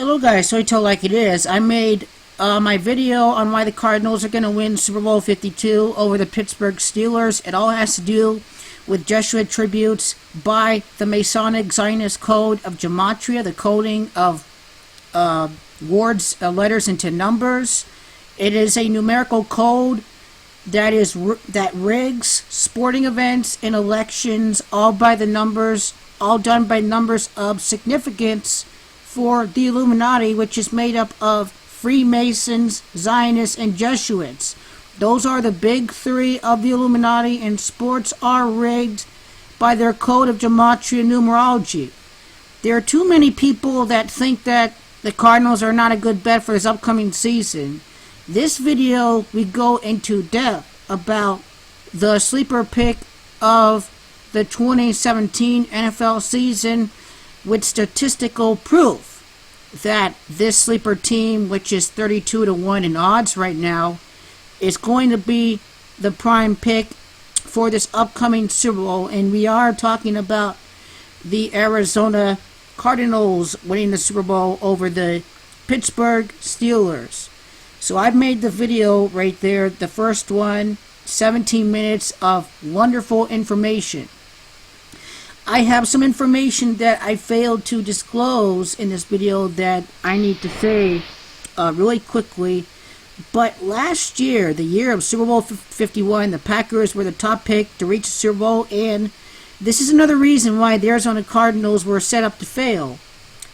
Hello guys, so I tell like it is. I made my video on why the Cardinals are going to win Super Bowl 52 over the Pittsburgh Steelers. It all has to do with Jesuit tributes by the Masonic Zionist Code of Gematria, the coding of words, letters into numbers. It is a numerical code that rigs sporting events and elections all by the numbers, all done by numbers of significance for the Illuminati, which is made up of Freemasons, Zionists, and Jesuits. Those are the big three of the Illuminati, and sports are rigged by their code of Gematria numerology. There are too many people that think that the Cardinals are not a good bet for this upcoming season. This video, we go into depth about the sleeper pick of the 2017 NFL season with statistical proof that this sleeper team, which is 32-1 in odds right now, is going to be the prime pick for this upcoming Super Bowl. And we are talking about the Arizona Cardinals winning the Super Bowl over the Pittsburgh Steelers. So I've made the video right there, the first one, 17 minutes of wonderful information. I have some information that I failed to disclose in this video that I need to say really quickly. But last year, the year of Super Bowl 51, the Packers were the top pick to reach the Super Bowl, and this is another reason why the Arizona Cardinals were set up to fail,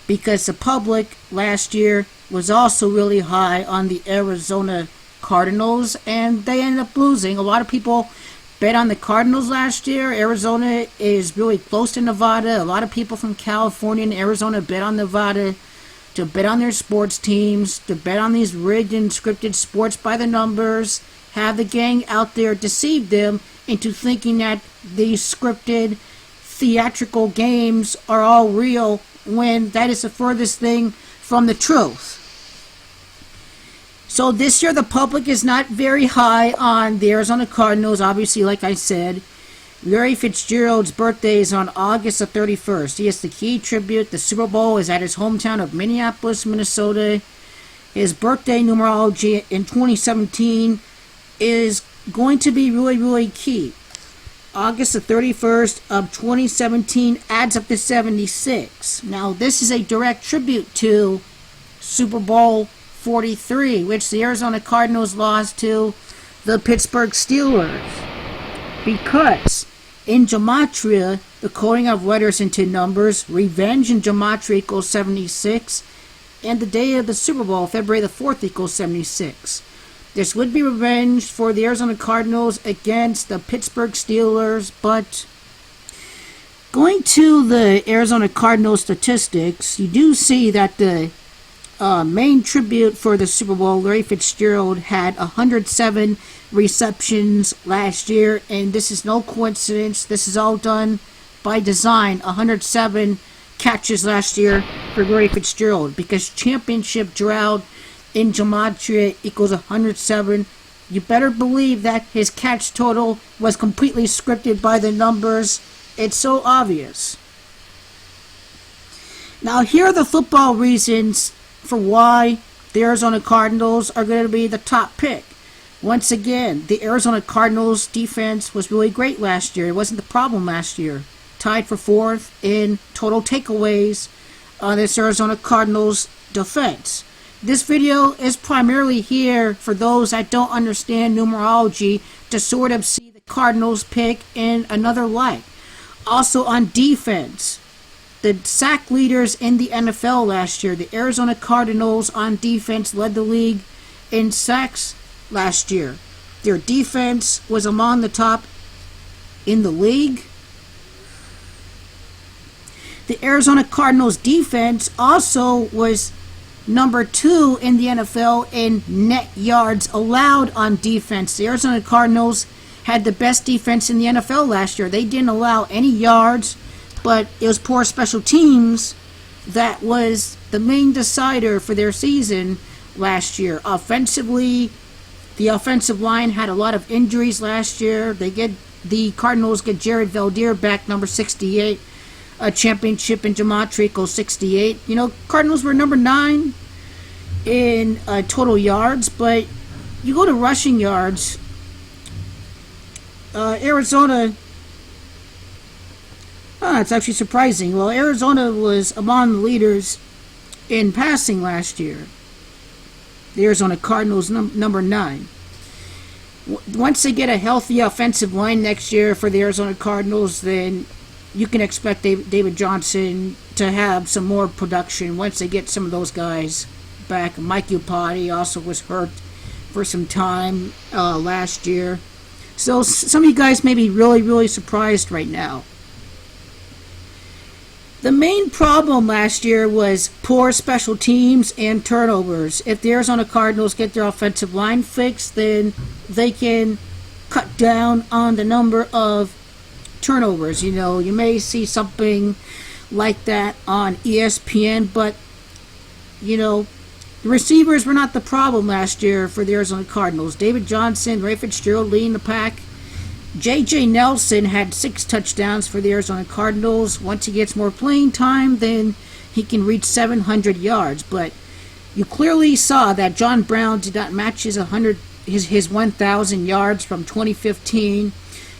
because the public last year was also really high on the Arizona Cardinals, and they ended up losing. A lot of people bet on the Cardinals last year. Arizona is really close to Nevada. A lot of people from California and Arizona bet on Nevada to bet on their sports teams, to bet on these rigged and scripted sports by the numbers, have the gang out there deceive them into thinking that these scripted theatrical games are all real, when that is the furthest thing from the truth. So this year the public is not very high on the Arizona Cardinals, obviously, like I said. Larry Fitzgerald's birthday is on August the 31st. He is the key tribute. The Super Bowl is at his hometown of Minneapolis, Minnesota. His birthday numerology in 2017 is going to be really, really key. August the 31st of 2017 adds up to 76. Now, this is a direct tribute to Super Bowl 43, which the Arizona Cardinals lost to the Pittsburgh Steelers. Because in Gematria, the coding of letters into numbers, revenge in Gematria equals 76, and the day of the Super Bowl, February the 4th, equals 76. This would be revenge for the Arizona Cardinals against the Pittsburgh Steelers, but going to the Arizona Cardinals statistics, you do see that the main tribute for the Super Bowl, Larry Fitzgerald, had 107 receptions last year, and this is no coincidence. This is all done by design. 107 catches last year for Larry Fitzgerald, because championship drought in Gematria equals 107. You better believe that his catch total was completely scripted by the numbers. It's so obvious. Now, here are the football reasons for why the Arizona Cardinals are going to be the top pick. Once again, the Arizona Cardinals defense was really great last year. It wasn't the problem last year. Tied for fourth in total takeaways on this Arizona Cardinals defense. This video is primarily here for those that don't understand numerology to sort of see the Cardinals pick in another light. Also on defense, the sack leaders in the NFL last year, the Arizona Cardinals on defense led the league in sacks last year. Their defense was among the top in the league. The Arizona Cardinals defense also was number 2 in the NFL in net yards allowed on defense. The Arizona Cardinals had the best defense in the NFL last year. They didn't allow any yards, but it was poor special teams that was the main decider for their season last year. Offensively, the offensive line had a lot of injuries last year. The Cardinals get Jared Valdir back, number 68. championship in Gematria equals 68. You know, Cardinals were number 9 in total yards, but you go to rushing yards, Arizona, it's actually surprising. Well, Arizona was among the leaders in passing last year. The Arizona Cardinals, number 9. Once they get a healthy offensive line next year for the Arizona Cardinals, then you can expect David Johnson to have some more production once they get some of those guys back. Mike Iupati also was hurt for some time last year. So some of you guys may be really, really surprised right now. The main problem last year was poor special teams and turnovers. If the Arizona Cardinals get their offensive line fixed, then they can cut down on the number of turnovers. You know, you may see something like that on ESPN, but, you know, the receivers were not the problem last year for the Arizona Cardinals. David Johnson, Ray Fitzgerald leading the pack. J.J. Nelson had 6 touchdowns for the Arizona Cardinals. Once he gets more playing time, then he can reach 700 yards. But you clearly saw that John Brown did not match his 1,000 yards from 2015.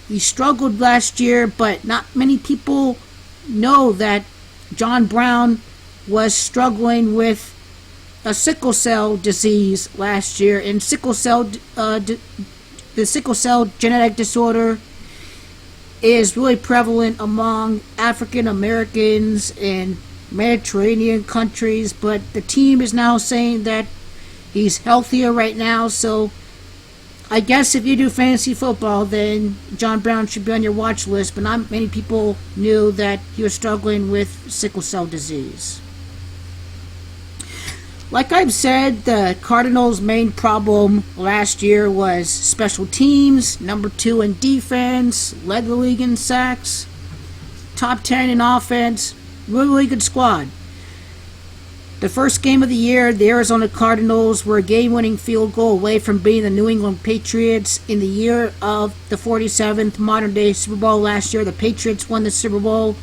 He struggled last year, but not many people know that John Brown was struggling with a sickle cell disease last year. And the sickle cell genetic disorder is really prevalent among African Americans and Mediterranean countries, but the team is now saying that he's healthier right now. So I guess if you do fantasy football, then John Brown should be on your watch list, but not many people knew that he was struggling with sickle cell disease. Like I've said, the Cardinals' main problem last year was special teams, number 2 in defense, led the league in sacks, top 10 in offense, really good squad. The first game of the year, the Arizona Cardinals were a game-winning field goal away from beating the New England Patriots in the year of the 47th modern-day Super Bowl last year. The Patriots won the Super Bowl.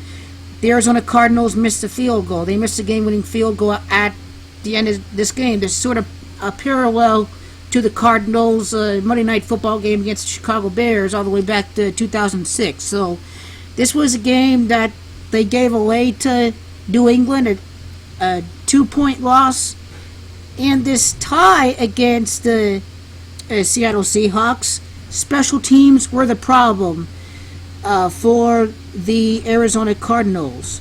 The Arizona Cardinals missed the field goal. They missed the game-winning field goal at the end of this game. There's sort of a parallel to the Cardinals Monday Night Football game against the Chicago Bears all the way back to 2006. So this was a game that they gave away to New England, a 2-point loss, and this tie against the Seattle Seahawks. Special teams were the problem for the Arizona Cardinals.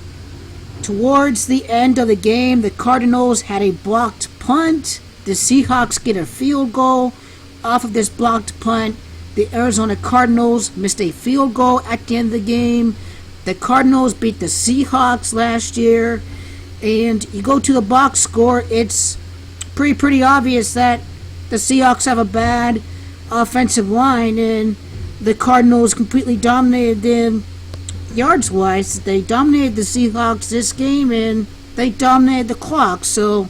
Towards the end of the game, the Cardinals had a blocked punt. The Seahawks get a field goal off of this blocked punt. The Arizona Cardinals missed a field goal at the end of the game. The Cardinals beat the Seahawks last year. And you go to the box score, it's pretty obvious that the Seahawks have a bad offensive line, and the Cardinals completely dominated them yards-wise. They dominated the Seahawks this game, and they dominated the clock. So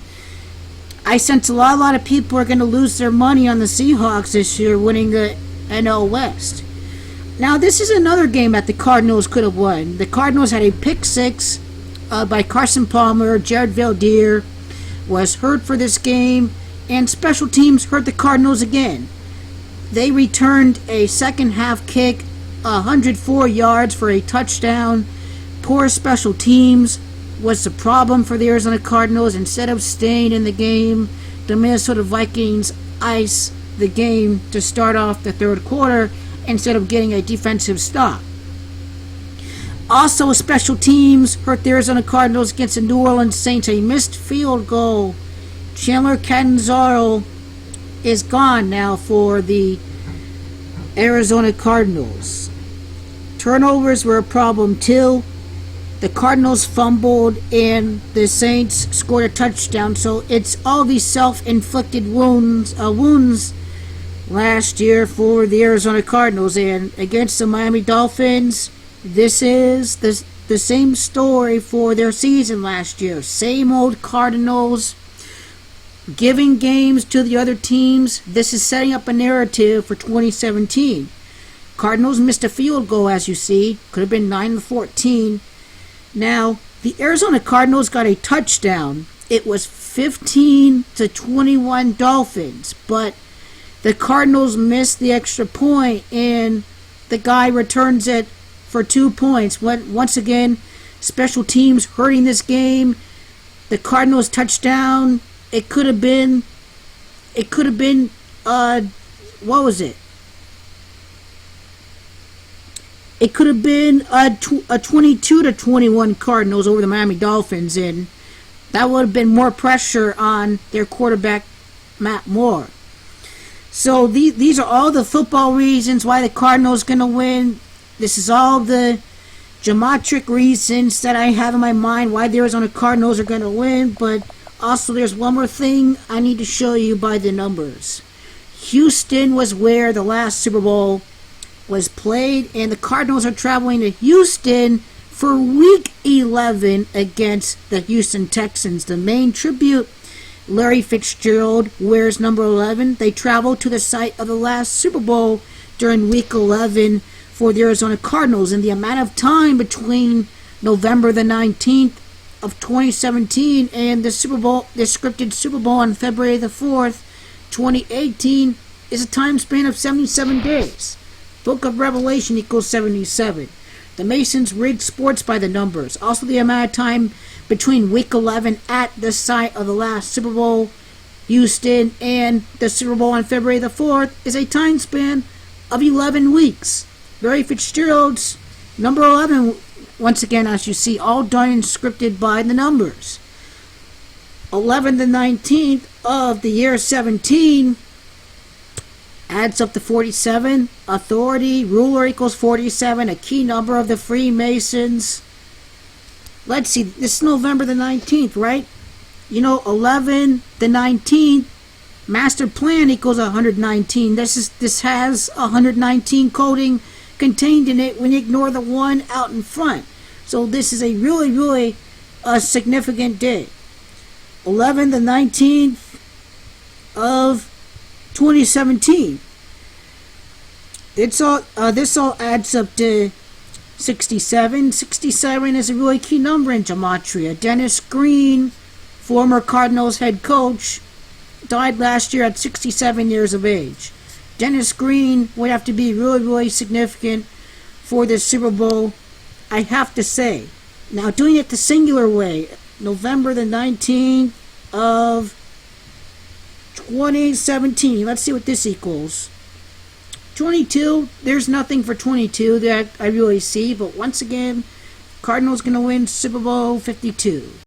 I sense a lot of people are going to lose their money on the Seahawks this year winning the NL West. Now, this is another game that the Cardinals could have won. The Cardinals had a pick 6 by Carson Palmer. Jared Veldheer was hurt for this game, and special teams hurt the Cardinals again. They returned a second-half kick, 104 yards for a touchdown. Poor special teams was the problem for the Arizona Cardinals. Instead of staying in the game, the Minnesota Vikings ice the game to start off the third quarter instead of getting a defensive stop. Also, special teams hurt the Arizona Cardinals against the New Orleans Saints. A missed field goal. Chandler Catanzaro is gone now for the Arizona Cardinals. Turnovers were a problem too. The Cardinals fumbled and the Saints scored a touchdown. So it's all these self-inflicted wounds last year for the Arizona Cardinals. And against the Miami Dolphins, this is the same story for their season last year. Same old Cardinals giving games to the other teams. This is setting up a narrative for 2017. Cardinals missed a field goal, as you see. Could have been 9-14. Now, the Arizona Cardinals got a touchdown. It was 15-21 Dolphins, but the Cardinals missed the extra point, and the guy returns it for 2 points. Once again, special teams hurting this game. The Cardinals touchdown. It could have been. What was it? It could have been a 22-21 Cardinals over the Miami Dolphins, and that would have been more pressure on their quarterback, Matt Moore. So these are all the football reasons why the Cardinals going to win. This is all the geometric reasons that I have in my mind why the Arizona Cardinals are going to win. But also there's one more thing I need to show you by the numbers. Houston was where the last Super Bowl was played, and the Cardinals are traveling to Houston for Week 11 against the Houston Texans. The main tribute, Larry Fitzgerald wears number 11. They travel to the site of the last Super Bowl during Week 11 for the Arizona Cardinals. And the amount of time between November the 19th of 2017 and the Super Bowl, the scripted Super Bowl on February the 4th, 2018, is a time span of 77 days. Book of Revelation equals 77. The Masons rigged sports by the numbers. Also, the amount of time between Week 11 at the site of the last Super Bowl, Houston, and the Super Bowl on February the 4th is a time span of 11 weeks. Larry Fitzgerald's number 11, once again, as you see, all done and scripted by the numbers. 11 the 19th of the year 17 adds up to 47. Authority, ruler equals 47, a key number of the Freemasons. Let's see, this is November the 19th, right? 11 the 19th, master plan equals 119. This has 119 coding contained in it when you ignore the 1 out in front. So this is a really significant day. 11 the 19th of 2017. This all adds up to 67. 67 is a really key number in Gematria. Dennis Green, former Cardinals head coach, died last year at 67 years of age. Dennis Green would have to be really significant for this Super Bowl, I have to say. Now, doing it the singular way, November the 19th of 2017. Let's see what this equals. 22. There's nothing for 22 that I really see, but once again, Cardinals going to win Super Bowl 52.